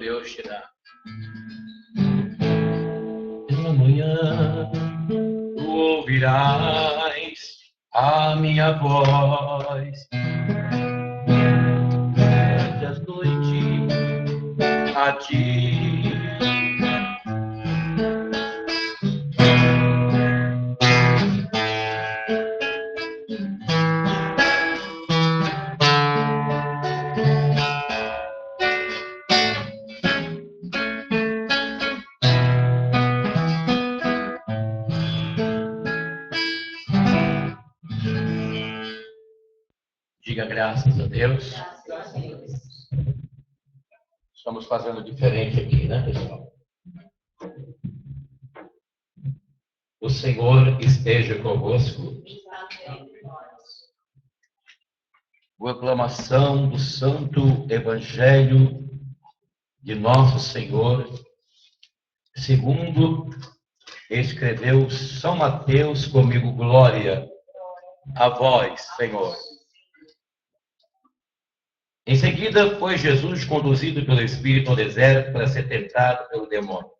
Deus te dá. Pela manhã tu ouvirás a minha voz. Durante as noites a ti. Diga graças a Deus. Estamos fazendo diferente aqui, né, pessoal? O Senhor esteja convosco. Proclamação do Santo Evangelho de Nosso Senhor, segundo escreveu São Mateus, comigo glória a vós, Senhor. Em seguida, foi Jesus conduzido pelo Espírito ao deserto para ser tentado pelo demônio.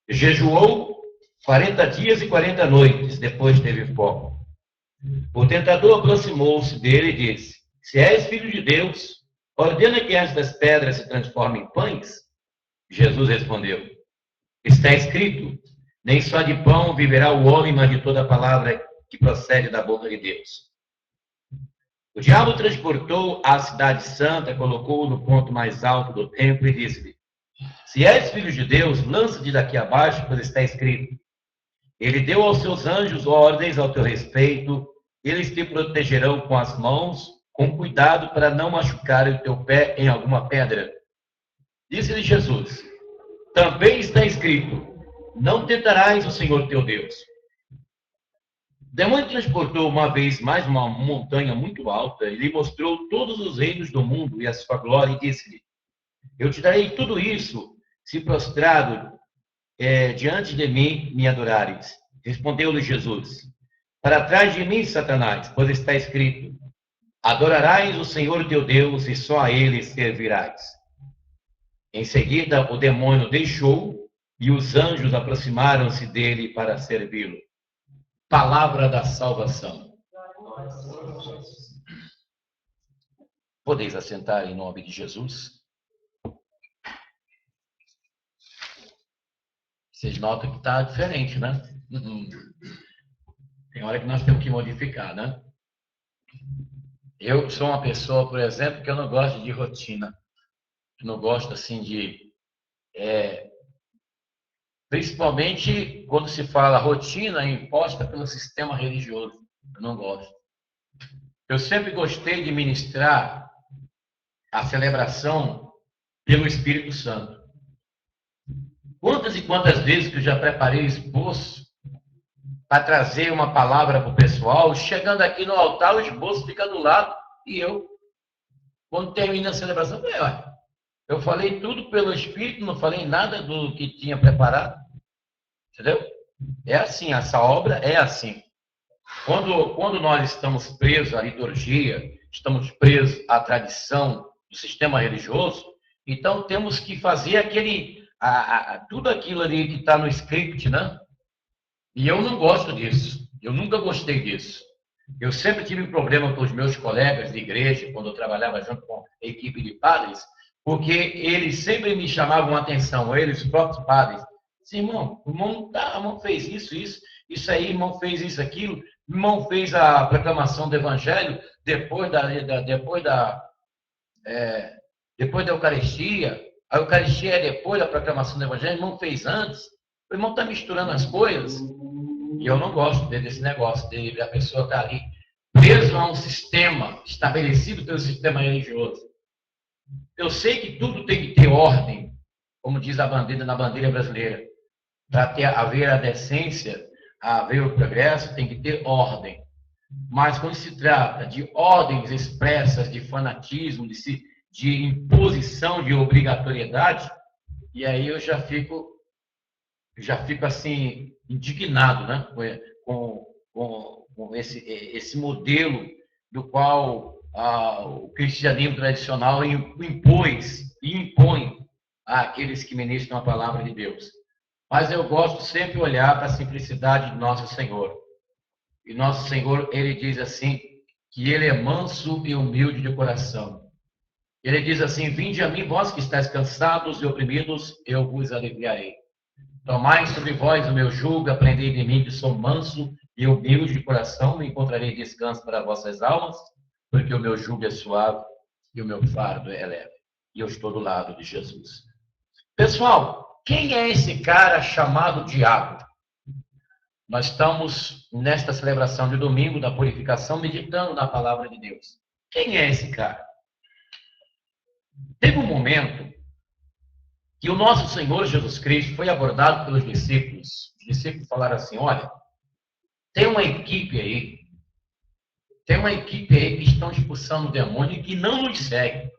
Jejuou 40 dias e 40 noites, depois teve fome. O tentador aproximou-se dele e disse: Se és filho de Deus, ordena que estas pedras se transformem em pães. Jesus respondeu: Está escrito, nem só de pão viverá o homem, mas de toda palavra que procede da boca de Deus. O diabo transportou a cidade santa, colocou-o no ponto mais alto do templo e disse-lhe: Se és filho de Deus, lança-te daqui abaixo, pois está escrito: Ele deu aos seus anjos ordens ao teu respeito, eles te protegerão com as mãos, com cuidado para não machucar o teu pé em alguma pedra. Disse-lhe Jesus: Também está escrito: Não tentarás o Senhor teu Deus. O demônio transportou uma vez mais uma montanha muito alta e lhe mostrou todos os reinos do mundo e a sua glória e disse-lhe: Eu te darei tudo isso, se prostrado diante de mim me adorares. Respondeu-lhe Jesus: Para trás de mim, Satanás, pois está escrito: Adorarás o Senhor teu Deus e só a ele servirás. Em seguida, o demônio deixou e os anjos aproximaram-se dele para servi-lo. Palavra da salvação. Podeis assentar em nome de Jesus. Vocês notam que está diferente, né? Tem hora que nós temos que modificar, né? Eu sou uma pessoa, por exemplo, que eu não gosto de rotina. Eu não gosto, assim, de... principalmente quando se fala rotina imposta pelo sistema religioso. Eu não gosto. Eu sempre gostei de ministrar a celebração pelo Espírito Santo. Quantas e quantas vezes que eu já preparei esboço para trazer uma palavra para o pessoal, chegando aqui no altar, o esboço fica do lado, e eu, quando termina a celebração, eu falei tudo pelo Espírito, não falei nada do que tinha preparado. Entendeu? É assim, essa obra é assim. Quando nós estamos presos à liturgia, estamos presos à tradição do sistema religioso, então temos que fazer tudo aquilo ali que está no script, né? E eu não gosto disso. Eu nunca gostei disso. Eu sempre tive um problema com os meus colegas de igreja, quando eu trabalhava junto com a equipe de padres, porque eles sempre me chamavam a atenção, eles, os próprios padres. Sim, irmão, o irmão fez isso aí, irmão fez isso, aquilo, irmão fez a proclamação do Evangelho depois da Eucaristia. A Eucaristia é depois da proclamação do Evangelho, o irmão fez antes. O irmão está misturando as coisas. E eu não gosto desse negócio, de a pessoa estar ali preso a um sistema estabelecido pelo sistema religioso. Eu sei que tudo tem que ter ordem, como diz a bandeira na bandeira brasileira. Para haver a decência, haver o progresso, tem que ter ordem. Mas quando se trata de ordens expressas de fanatismo, de imposição de obrigatoriedade, e aí eu já fico assim, indignado, né? com esse modelo do qual o cristianismo tradicional impõe àqueles que ministram a palavra de Deus. Mas eu gosto sempre de olhar para a simplicidade de nosso Senhor. E nosso Senhor, ele diz assim, que ele é manso e humilde de coração. Ele diz assim, vinde a mim, vós que estáis cansados e oprimidos, eu vos aliviarei. Tomai sobre vós o meu jugo, aprendei de mim, que sou manso e humilde de coração, e encontrarei descanso para vossas almas, porque o meu jugo é suave e o meu fardo é leve. E eu estou do lado de Jesus. Pessoal, quem é esse cara chamado diabo? Nós estamos nesta celebração de domingo da purificação, meditando na palavra de Deus. Quem é esse cara? Teve um momento que o nosso Senhor Jesus Cristo foi abordado pelos discípulos. Os discípulos falaram assim, olha, tem uma equipe aí que estão expulsando o demônio e que não nos segue.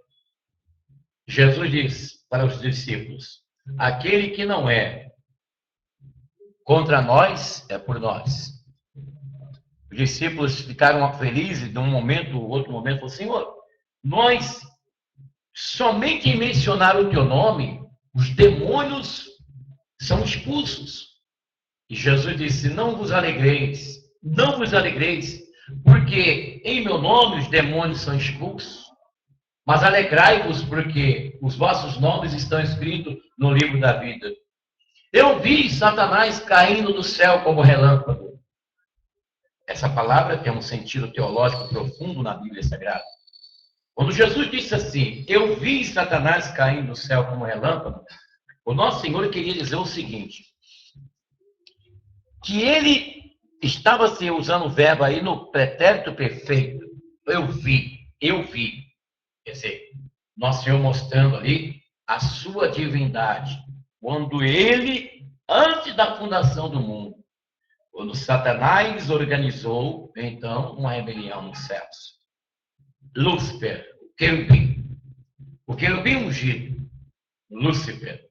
Jesus diz para os discípulos, aquele que não é contra nós, é por nós. Os discípulos ficaram felizes de um momento, outro momento, falaram, Senhor, nós, somente em mencionar o teu nome, os demônios são expulsos. E Jesus disse, não vos alegreis, porque em meu nome os demônios são expulsos, mas alegrai-vos porque os vossos nomes estão escritos no livro da vida. Eu vi Satanás caindo do céu como relâmpago. Essa palavra tem um sentido teológico profundo na Bíblia Sagrada. Quando Jesus disse assim, eu vi Satanás caindo do céu como relâmpago, o nosso Senhor queria dizer o seguinte, que ele estava usando o verbo aí no pretérito perfeito. Eu vi. Quer dizer, nosso Senhor mostrando ali a sua divindade. Quando ele, antes da fundação do mundo, quando Satanás organizou, então, uma rebelião nos céus. Lúcifer, o querubim ungido, Lúcifer.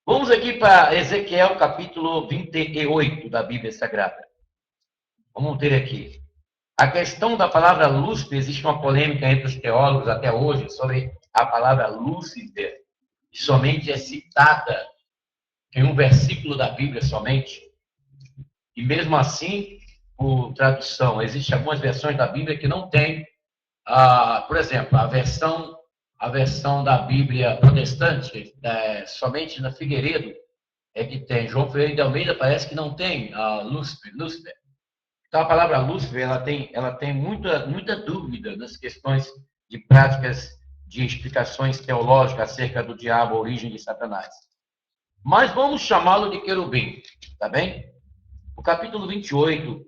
Vamos aqui para Ezequiel capítulo 28 da Bíblia Sagrada. Vamos ter aqui. A questão da palavra Lúcifer, existe uma polêmica entre os teólogos até hoje sobre a palavra Lúcifer, que somente é citada em um versículo da Bíblia somente. E mesmo assim, por tradução, existem algumas versões da Bíblia que não tem, por exemplo, a versão da Bíblia protestante, somente na Figueiredo, é que tem. João Ferreira de Almeida parece que não tem Lúcifer. Então, a palavra Lúcifer, ela tem muita dúvida nas questões de práticas de explicações teológicas acerca do diabo, a origem de Satanás. Mas vamos chamá-lo de querubim, tá bem? O capítulo 28,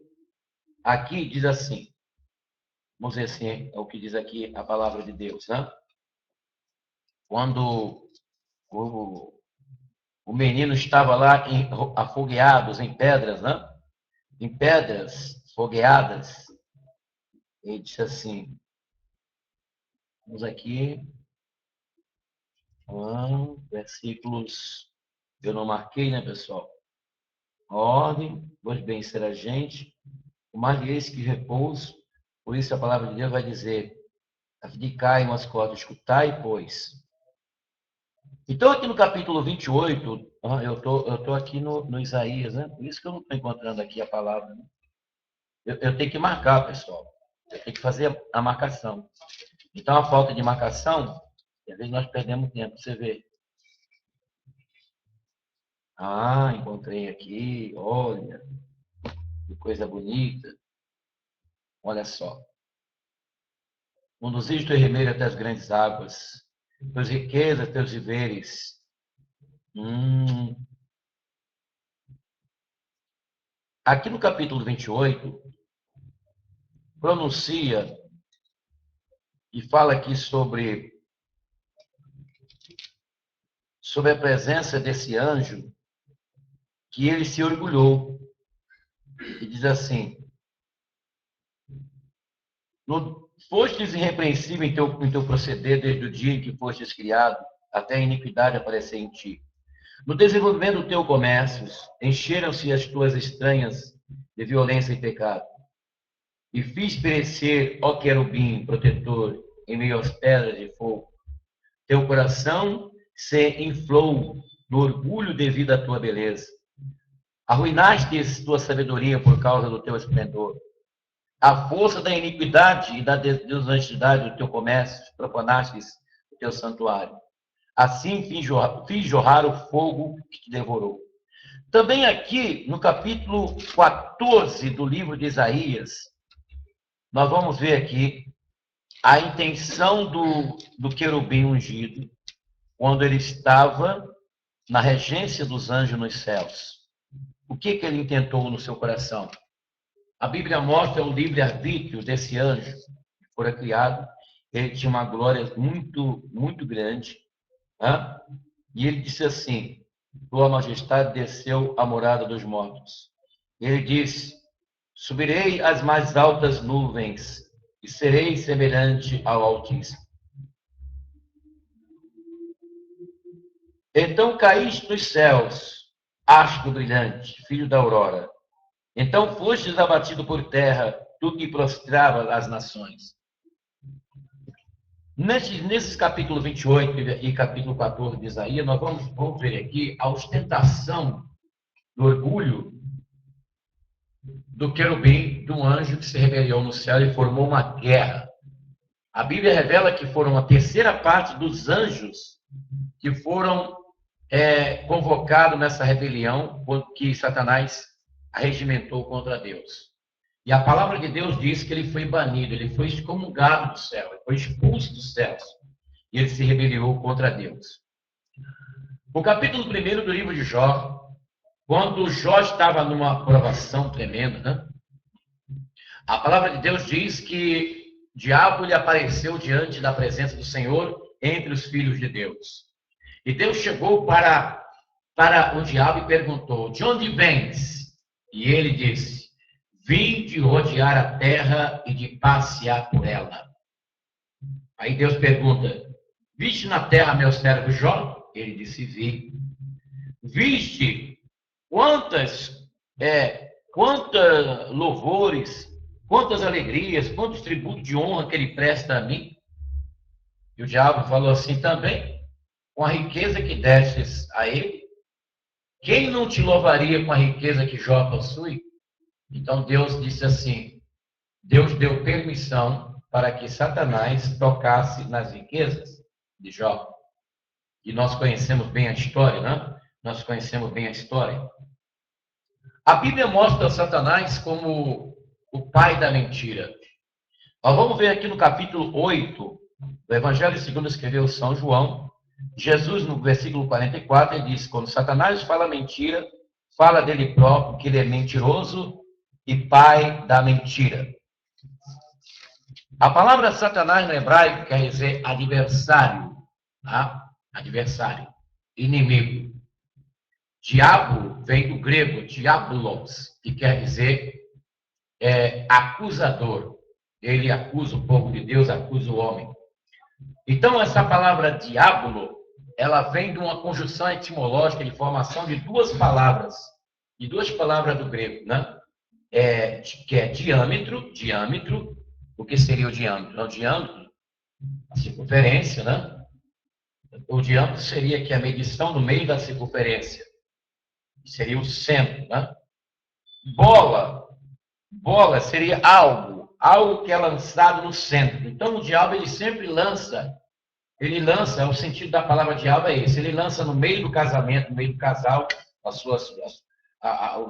aqui diz assim, vamos ver assim, é o que diz aqui a palavra de Deus, né? Quando o menino estava lá afogueados em pedras, né? Em pedras fogueadas, ele disse assim, vamos aqui, versículos, eu não marquei, né, pessoal? Ordem, pois bem será gente, o mais direis que repouso, por isso a palavra de Deus vai dizer, abdicai umas cordas, escutai, pois. Então, aqui no capítulo 28, eu tô aqui no Isaías, né? Por isso que eu não estou encontrando aqui a palavra, né? Eu tenho que marcar, pessoal. Eu tenho que fazer a marcação. Então, a falta de marcação, às vezes nós perdemos tempo, você vê. Encontrei aqui, olha, que coisa bonita. Olha só. Conduzis teu remeiro até as grandes águas, tuas riquezas, teus viveres. Aqui no capítulo 28, pronuncia e fala aqui sobre a presença desse anjo, que ele se orgulhou. E diz assim, fostes irrepreensível em teu proceder desde o dia em que fostes criado, até a iniquidade aparecer em ti. No desenvolvimento do teu comércio, encheram-se as tuas estranhas de violência e pecado. E fiz perecer, ó querubim, protetor, em meio às pedras de fogo, teu coração se inflou no orgulho devido à tua beleza. Arruinaste tua sabedoria por causa do teu esplendor. A força da iniquidade e da desonestidade do teu comércio, profanastes o teu santuário. Assim fiz jorrar o fogo que te devorou. Também aqui, no capítulo 14 do livro de Isaías, nós vamos ver aqui a intenção do querubim ungido, quando ele estava na regência dos anjos nos céus. O que ele intentou no seu coração? A Bíblia mostra o livre-arbítrio desse anjo que fora criado. Ele tinha uma glória muito, muito grande. Né? E ele disse assim: Tua majestade desceu à morada dos mortos. Ele disse: Subirei às mais altas nuvens e serei semelhante ao Altíssimo. Então caíste nos céus, astro brilhante, filho da aurora. Então fostes abatido por terra, tu que prostrava as nações. Nesses capítulo 28 e capítulo 14 de Isaías, nós vamos ver aqui a ostentação do orgulho do querubim, do anjo que se rebelou no céu e formou uma guerra. A Bíblia revela que foram a terceira parte dos anjos que foram convocados nessa rebelião que Satanás regimentou contra Deus. E a palavra de Deus diz que ele foi banido, ele foi excomungado do céu, ele foi expulso dos céus. E ele se rebeliou contra Deus. No capítulo 1 do livro de Jó, quando Jó estava numa provação tremenda, né? A palavra de Deus diz que o diabo lhe apareceu diante da presença do Senhor entre os filhos de Deus. E Deus chegou para o diabo e perguntou: de onde vens? E ele disse: vim de rodear a terra e de passear por ela. Aí Deus pergunta: viste na terra meu servo Jó? Ele disse: vi. Viste quantas louvores, quantas alegrias, quantos tributos de honra que ele presta a mim? E o diabo falou assim também: com a riqueza que destes a ele, quem não te louvaria com a riqueza que Jó possui? Então Deus disse assim, Deus deu permissão para que Satanás tocasse nas riquezas de Jó. E nós conhecemos bem a história, né? Nós conhecemos bem a história. A Bíblia mostra Satanás como o pai da mentira. Nós vamos ver aqui no capítulo 8 do Evangelho segundo escreveu São João. Jesus, no versículo 44, ele diz: quando Satanás fala mentira, fala dele próprio, que ele é mentiroso e pai da mentira. A palavra Satanás no hebraico quer dizer adversário, tá? Adversário, inimigo. Diabo vem do grego diabolos, que quer dizer acusador. Ele acusa o povo de Deus, acusa o homem. Então, essa palavra diabolo, ela vem de uma conjunção etimológica de formação de duas palavras do grego, né? Que é diâmetro. O que seria o diâmetro? O diâmetro, a circunferência, né? O diâmetro seria que a medição do meio da circunferência, seria o centro, né? Bola seria algo que é lançado no centro. Então, o diabo, ele sempre lança, o sentido da palavra diabo é esse, ele lança no meio do casamento, no meio do casal,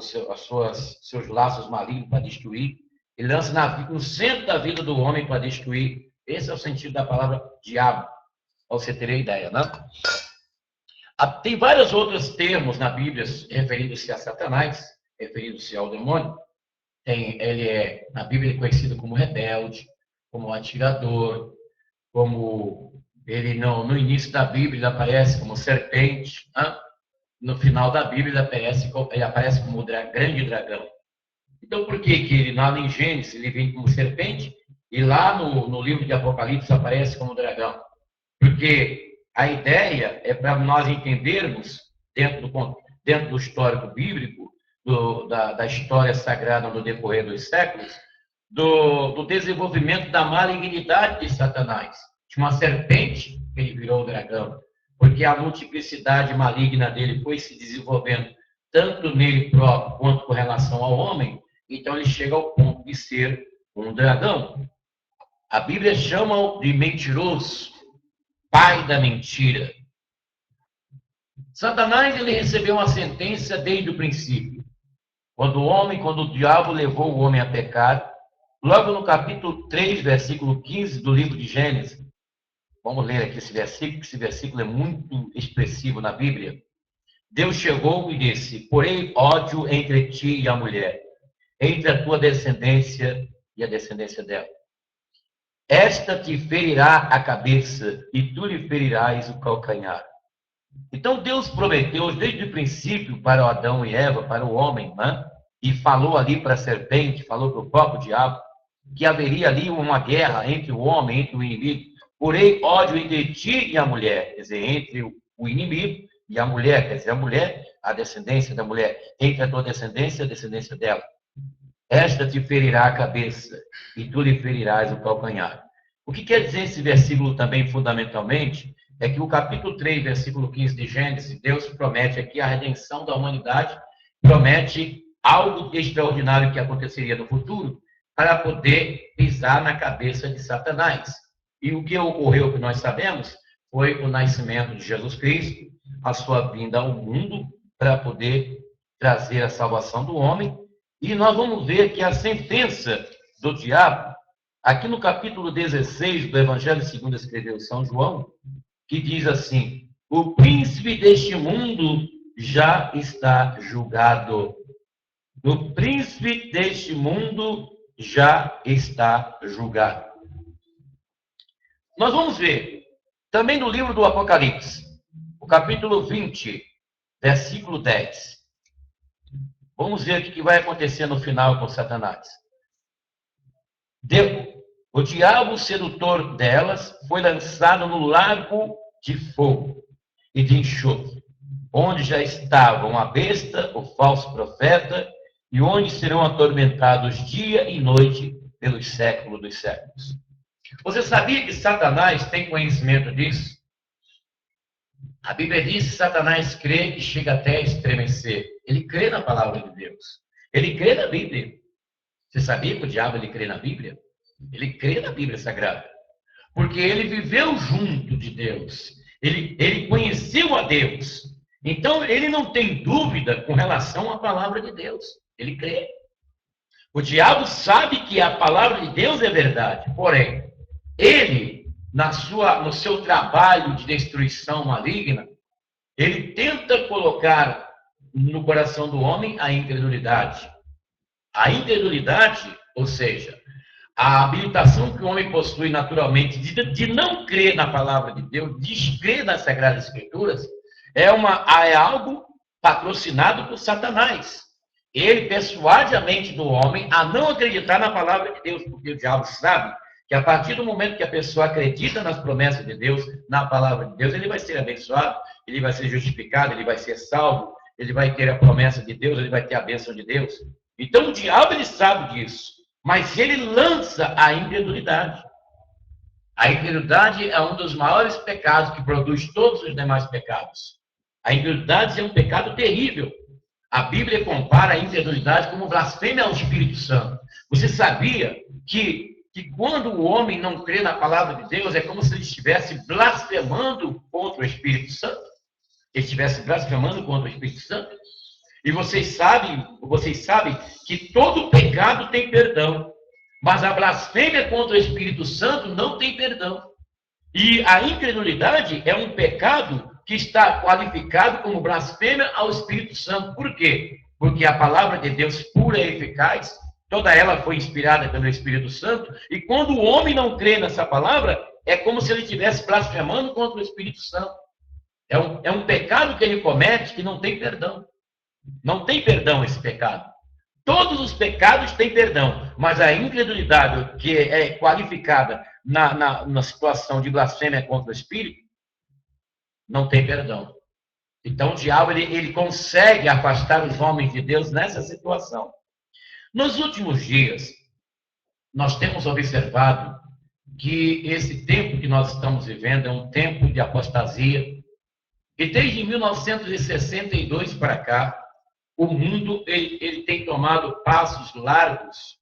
seus laços malignos para destruir, ele lança no centro da vida do homem para destruir. Esse é o sentido da palavra diabo, para você ter ideia, né? Tem vários outros termos na Bíblia referindo-se a Satanás, referindo-se ao demônio. Na Bíblia ele é conhecido como rebelde, como atirador, como ele no início da Bíblia ele aparece como serpente, né? No final da Bíblia ele aparece como o grande dragão. Então por que ele lá em Gênesis ele vem como serpente e lá no livro de Apocalipse aparece como dragão? Porque a ideia é para nós entendermos dentro do histórico bíblico, da história sagrada no decorrer dos séculos, do desenvolvimento da malignidade de Satanás. Tinha uma serpente, ele virou o dragão. porque a multiplicidade maligna dele foi se desenvolvendo tanto nele próprio quanto com relação ao homem, então ele chega ao ponto de ser um dragão. A Bíblia chama-o de mentiroso, pai da mentira. Satanás, ele recebeu uma sentença desde o princípio. Quando o diabo levou o homem a pecar, logo no capítulo 3, versículo 15 do livro de Gênesis, vamos ler aqui esse versículo, que esse versículo é muito expressivo na Bíblia. Deus chegou e disse: porém ódio entre ti e a mulher, entre a tua descendência e a descendência dela. Esta te ferirá a cabeça e tu lhe ferirás o calcanhar. Então Deus prometeu desde o princípio para Adão e Eva, para o homem, né? E falou ali para a serpente, falou para o próprio diabo, que haveria ali uma guerra entre o homem, entre o inimigo. Porém, ódio entre ti e a mulher, quer dizer, entre o inimigo e a mulher, quer dizer, a mulher, a descendência da mulher, entre a tua descendência e a descendência dela. Esta te ferirá a cabeça e tu lhe ferirás o calcanhar. O que quer dizer esse versículo também, fundamentalmente, é que o capítulo 3, versículo 15 de Gênesis, Deus promete aqui a redenção da humanidade, promete algo extraordinário que aconteceria no futuro, para poder pisar na cabeça de Satanás. E o que ocorreu, que nós sabemos, foi o nascimento de Jesus Cristo, a sua vinda ao mundo, para poder trazer a salvação do homem. E nós vamos ver que a sentença do diabo, aqui no capítulo 16 do Evangelho segundo escreveu São João, que diz assim: o príncipe deste mundo já está julgado. O príncipe deste mundo já está julgado. Nós vamos ver também no livro do Apocalipse, o capítulo 20, versículo 10. Vamos ver o que vai acontecer no final com Satanás. O diabo sedutor delas foi lançado no lago de fogo e de enxofre, onde já estavam a besta, o falso profeta, e onde serão atormentados dia e noite pelos séculos dos séculos. Você sabia que Satanás tem conhecimento disso? A Bíblia diz que Satanás crê e chega até a estremecer. Ele crê na palavra de Deus. Ele crê na Bíblia. Você sabia que o diabo ele crê na Bíblia? Ele crê na Bíblia Sagrada. Porque ele viveu junto de Deus. Ele conheceu a Deus. Então, ele não tem dúvida com relação à palavra de Deus. Ele crê. O diabo sabe que a palavra de Deus é verdade. Porém, ele, no seu trabalho de destruição maligna, ele tenta colocar no coração do homem a incredulidade. A incredulidade, ou seja, a habilitação que o homem possui naturalmente de não crer na palavra de Deus, descrer nas Sagradas Escrituras, é algo patrocinado por Satanás. Ele persuade a mente do homem a não acreditar na palavra de Deus, porque o diabo sabe que a partir do momento que a pessoa acredita nas promessas de Deus, na palavra de Deus, ele vai ser abençoado, ele vai ser justificado, ele vai ser salvo, ele vai ter a promessa de Deus, ele vai ter a bênção de Deus. Então o diabo ele sabe disso, mas ele lança a incredulidade. A incredulidade é um dos maiores pecados que produz todos os demais pecados. A incredulidade é um pecado terrível. A Bíblia compara a incredulidade como blasfêmia ao Espírito Santo. Você sabia que quando o homem não crê na palavra de Deus, é como se ele estivesse blasfemando contra o Espírito Santo? Ele estivesse blasfemando contra o Espírito Santo? E vocês sabem que todo pecado tem perdão, mas a blasfêmia contra o Espírito Santo não tem perdão. E a incredulidade é um pecado que está qualificado como blasfêmia ao Espírito Santo. Por quê? Porque a palavra de Deus pura e eficaz, toda ela foi inspirada pelo Espírito Santo, e quando o homem não crê nessa palavra, é como se ele estivesse blasfemando contra o Espírito Santo. É um pecado que ele comete que não tem perdão. Não tem perdão esse pecado. Todos os pecados têm perdão, mas a incredulidade que é qualificada na situação de blasfêmia contra o Espírito, não tem perdão. Então o diabo ele consegue afastar os homens de Deus nessa situação. Nos últimos dias, nós temos observado que esse tempo que nós estamos vivendo é um tempo de apostasia, E desde 1962 para cá, o mundo ele tem tomado passos largos,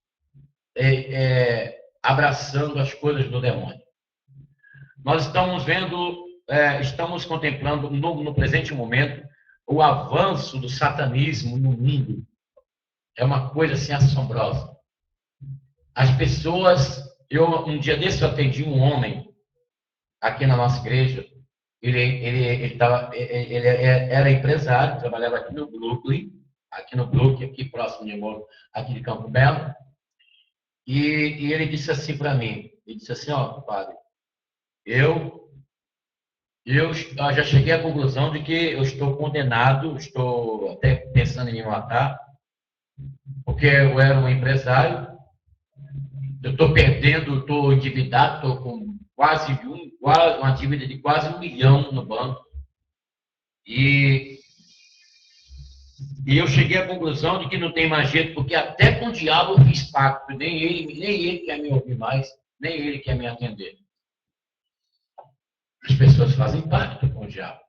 abraçando as coisas do demônio. Nós estamos vendo, estamos contemplando no presente momento o avanço do satanismo no mundo. É uma coisa assim assombrosa. As pessoas, um dia desse eu atendi um homem aqui na nossa igreja. Ele era empresário, trabalhava aqui no Brooklyn, aqui próximo de Moro, aqui de Campo Belo. E ele disse assim para mim, ele disse assim, ó, padre, eu já cheguei à conclusão de que eu estou condenado, estou até pensando em me matar, porque eu era um empresário, eu estou perdendo, estou endividado, estou com uma dívida de quase 1 milhão no banco. E eu cheguei à conclusão de que não tem mais jeito, porque até com o diabo eu fiz pacto, nem ele quer me ouvir mais, nem ele quer me atender. As pessoas fazem pacto com o diabo.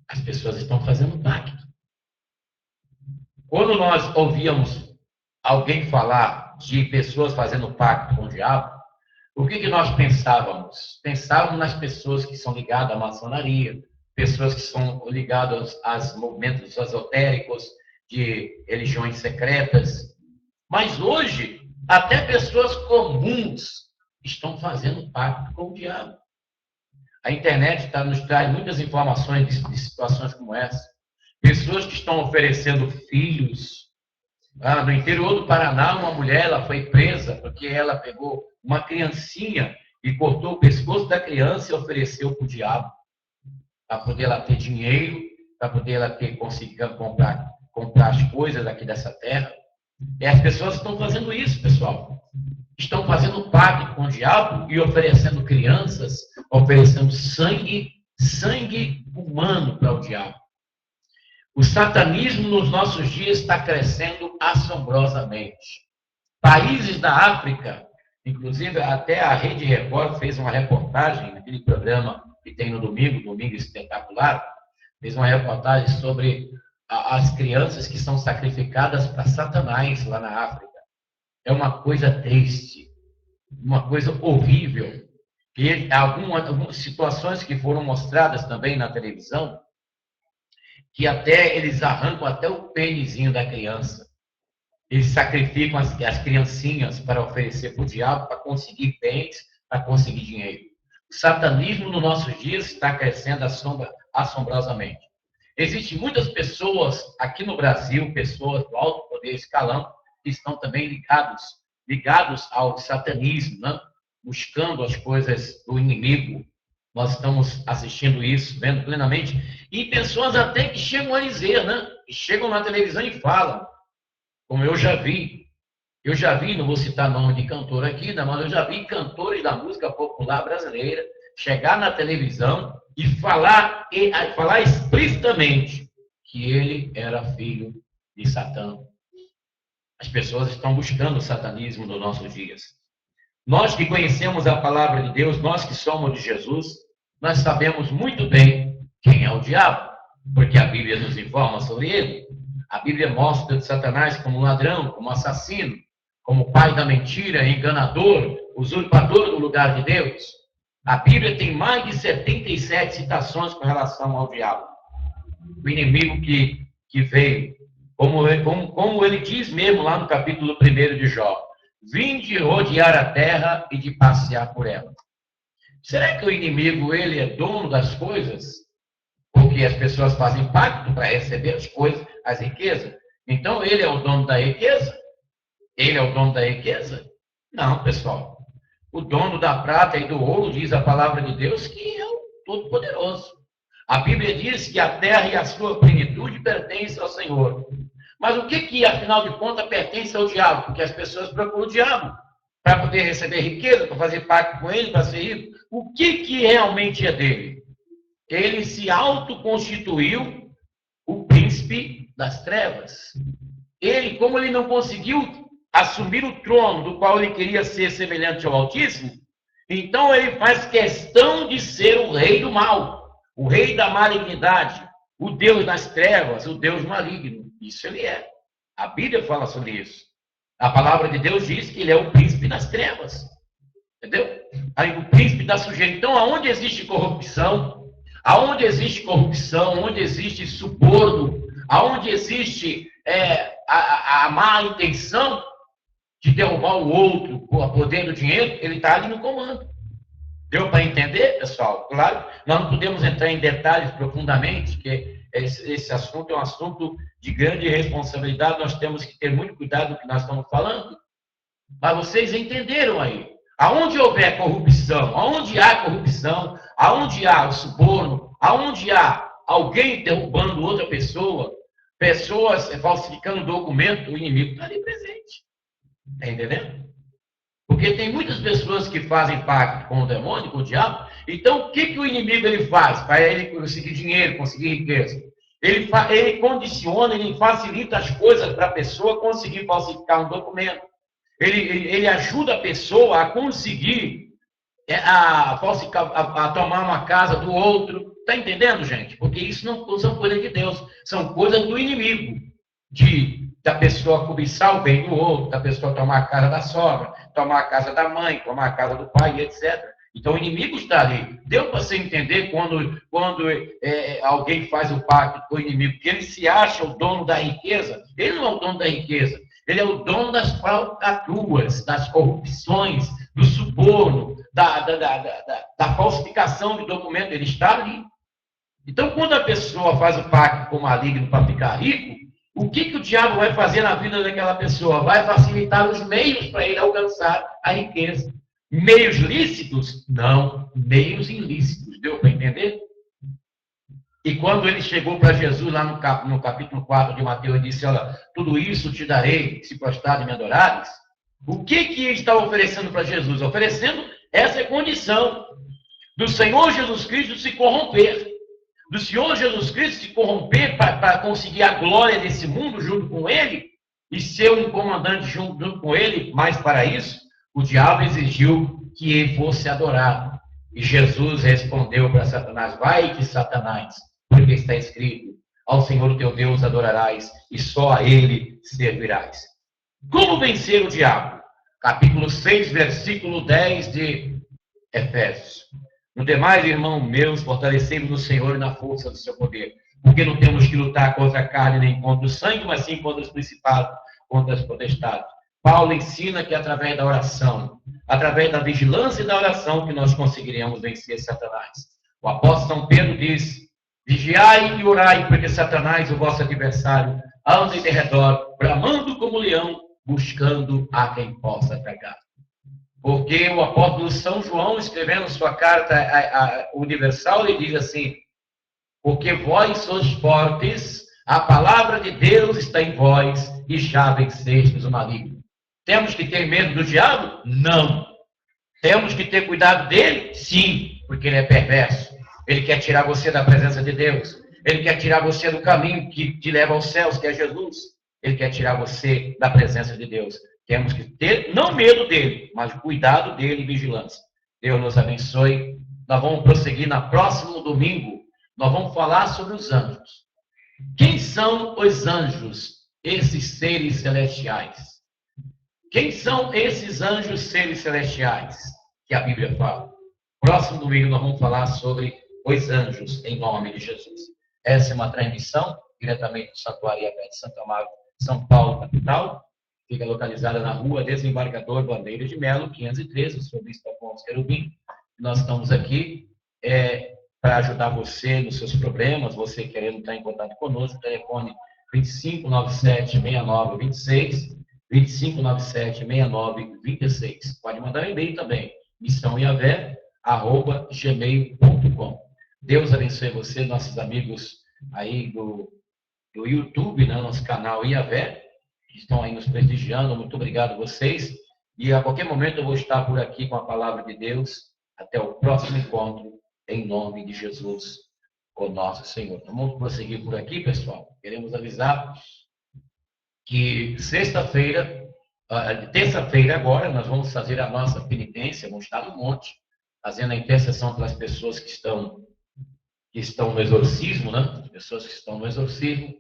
As pessoas estão fazendo pacto. Quando nós ouvíamos alguém falar de pessoas fazendo pacto com o diabo, o que nós pensávamos? Pensávamos nas pessoas que são ligadas à maçonaria, pessoas que são ligadas aos movimentos esotéricos, de religiões secretas. Mas hoje, até pessoas comuns estão fazendo pacto com o diabo. A internet nos traz muitas informações de situações como essa. Pessoas que estão oferecendo filhos. No interior do Paraná, uma mulher ela foi presa porque ela pegou uma criancinha e cortou o pescoço da criança e ofereceu para o diabo, para poder ela ter dinheiro, para poder ela conseguir comprar as coisas aqui dessa terra. E as pessoas estão fazendo isso, pessoal. Estão fazendo pacto com o diabo e oferecendo crianças, oferecendo sangue humano para o diabo. O satanismo nos nossos dias está crescendo assombrosamente. Países da África, inclusive até a Rede Record fez uma reportagem naquele programa que tem no Domingo Espetacular, fez uma reportagem sobre as crianças que são sacrificadas para Satanás lá na África. É uma coisa triste, uma coisa horrível. E algumas situações que foram mostradas também na televisão, que até eles arrancam até o pênisinho da criança. Eles sacrificam as criancinhas para oferecer para o diabo, para conseguir bens, para conseguir dinheiro. O satanismo nos nossos dias está crescendo assombrosamente. Existem muitas pessoas aqui no Brasil, pessoas do alto poder escalão, que estão também ligados ao satanismo, né? Buscando as coisas do inimigo. Nós estamos assistindo isso, vendo plenamente. E pessoas até que chegam a dizer, né? Que chegam na televisão e falam, como eu já vi. Eu já vi, não vou citar nome de cantor aqui, mas eu já vi cantores da música popular brasileira chegar na televisão e falar explicitamente que ele era filho de Satã. As pessoas estão buscando o satanismo nos nossos dias. Nós que conhecemos a palavra de Deus, nós que somos de Jesus, nós sabemos muito bem quem é o diabo, porque a Bíblia nos informa sobre ele. A Bíblia mostra de Satanás como ladrão, como assassino, como pai da mentira, enganador, usurpador do lugar de Deus. A Bíblia tem mais de 77 citações com relação ao diabo. O inimigo que veio, como ele diz mesmo lá no capítulo 1 de Jó, vinde rodear a terra e de passear por ela. Será que o inimigo ele é dono das coisas? Porque as pessoas fazem pacto para receber as coisas, as riquezas. Então ele é o dono da riqueza? Ele é o dono da riqueza? Não, pessoal. O dono da prata e do ouro, diz a palavra de Deus, que é o Todo-Poderoso. A Bíblia diz que a terra e a sua plenitude pertencem ao Senhor. Mas o que afinal de contas, pertence ao diabo? Porque as pessoas procuram o diabo para poder receber riqueza, para fazer pacto com ele, para ser rico. O que realmente é dele? Ele se autoconstituiu o príncipe das trevas. Ele, como ele não conseguiu assumir o trono do qual ele queria ser semelhante ao Altíssimo, então ele faz questão de ser o rei do mal. o rei da malignidade, o Deus das trevas, o Deus maligno. Isso ele é. A Bíblia fala sobre isso. A palavra de Deus diz que ele é o príncipe das trevas. Entendeu? Aí o príncipe da sujeira. Então, aonde existe corrupção, onde existe suborno, aonde existe a má intenção de derrubar o outro por dentro do dinheiro, ele está ali no comando. Deu para entender, pessoal? Claro, nós não podemos entrar em detalhes profundamente, porque esse assunto é um assunto de grande responsabilidade, nós temos que ter muito cuidado no que nós estamos falando. Mas vocês entenderam aí. Aonde houver corrupção, aonde há o suborno, aonde há alguém derrubando outra pessoa, pessoas falsificando documento, o inimigo está ali presente. Está entendendo? Porque tem muitas pessoas que fazem pacto com o demônio, com o diabo. Então, o que o inimigo ele faz para ele conseguir dinheiro, conseguir riqueza? Ele condiciona, ele facilita as coisas para a pessoa conseguir falsificar um documento. Ele ajuda a pessoa a conseguir falsificar, a tomar uma casa do outro. Está entendendo, gente? Porque isso não são coisas de Deus, são coisas do inimigo. Da pessoa cobiçar o bem do outro, da pessoa tomar a casa da sogra, tomar a casa da mãe, tomar a casa do pai, etc. Então o inimigo está ali. Deu para você entender quando alguém faz o pacto com o inimigo, que ele se acha o dono da riqueza. Ele não é o dono da riqueza. Ele é o dono das falcatruas, das corrupções, do suborno, da falsificação de documento. Ele está ali. Então, quando a pessoa faz o pacto com o maligno para ficar rico, o que o diabo vai fazer na vida daquela pessoa? Vai facilitar os meios para ele alcançar a riqueza. Meios lícitos? Não, meios ilícitos. Deu para entender? E quando ele chegou para Jesus, lá no capítulo 4 de Mateus, ele disse, olha, tudo isso te darei, se prostrado e me adorares. O que ele está oferecendo para Jesus? Oferecendo essa condição do Senhor Jesus Cristo se corromper. Do Senhor Jesus Cristo se corromper para conseguir a glória desse mundo junto com ele e ser um comandante junto com ele, mas para isso, o diabo exigiu que ele fosse adorado. E Jesus respondeu para Satanás, vai-te, Satanás, porque está escrito, ao Senhor teu Deus adorarás e só a ele servirás. Como vencer o diabo? Capítulo 6, versículo 10 de Efésios. No demais, irmão meus, fortalecemos no Senhor e na força do seu poder, porque não temos que lutar contra a carne nem contra o sangue, mas sim contra os principados, contra as potestades. Paulo ensina que através da oração, através da vigilância e da oração, que nós conseguiremos vencer Satanás. O apóstolo São Pedro diz, vigiai e orai, porque Satanás, o vosso adversário, anda em derredor, bramando como leão, buscando a quem possa tragar. Porque o apóstolo São João, escrevendo sua carta universal, ele diz assim, porque vós sois fortes, a palavra de Deus está em vós, e já vencestes o maligno. Temos que ter medo do diabo? Não. Temos que ter cuidado dele? Sim, porque ele é perverso. Ele quer tirar você da presença de Deus. Ele quer tirar você do caminho que te leva aos céus, que é Jesus. Ele quer tirar você da presença de Deus. Temos que ter, não medo dele, mas cuidado dele e vigilância. Deus nos abençoe. Nós vamos prosseguir no próximo domingo. Nós vamos falar sobre os anjos. Quem são os anjos, esses seres celestiais? Quem são esses anjos, seres celestiais, que a Bíblia fala? Próximo domingo nós vamos falar sobre os anjos, em nome de Jesus. Essa é uma transmissão diretamente do Santuário Iavé de Santo Amaro, São Paulo, capital. Fica localizada na rua Desembargador Bandeira de Melo, 513, sou Bispo Afonso Querubim. Nós estamos aqui para ajudar você nos seus problemas, você querendo estar em contato conosco, telefone 2597-6926, 2597-6926. Pode mandar um e-mail também, missãoiavé@gmail.com. Deus abençoe você, nossos amigos aí do YouTube, né, nosso canal Iavé, que estão aí nos prestigiando. Muito obrigado a vocês. E a qualquer momento eu vou estar por aqui com a palavra de Deus. Até o próximo encontro, em nome de Jesus, o nosso Senhor. Vamos prosseguir por aqui, pessoal. Queremos avisar que terça-feira agora, nós vamos fazer a nossa penitência, vamos estar no monte, fazendo a intercessão pelas pessoas que estão que estão no exorcismo, né? Pessoas que estão no exorcismo,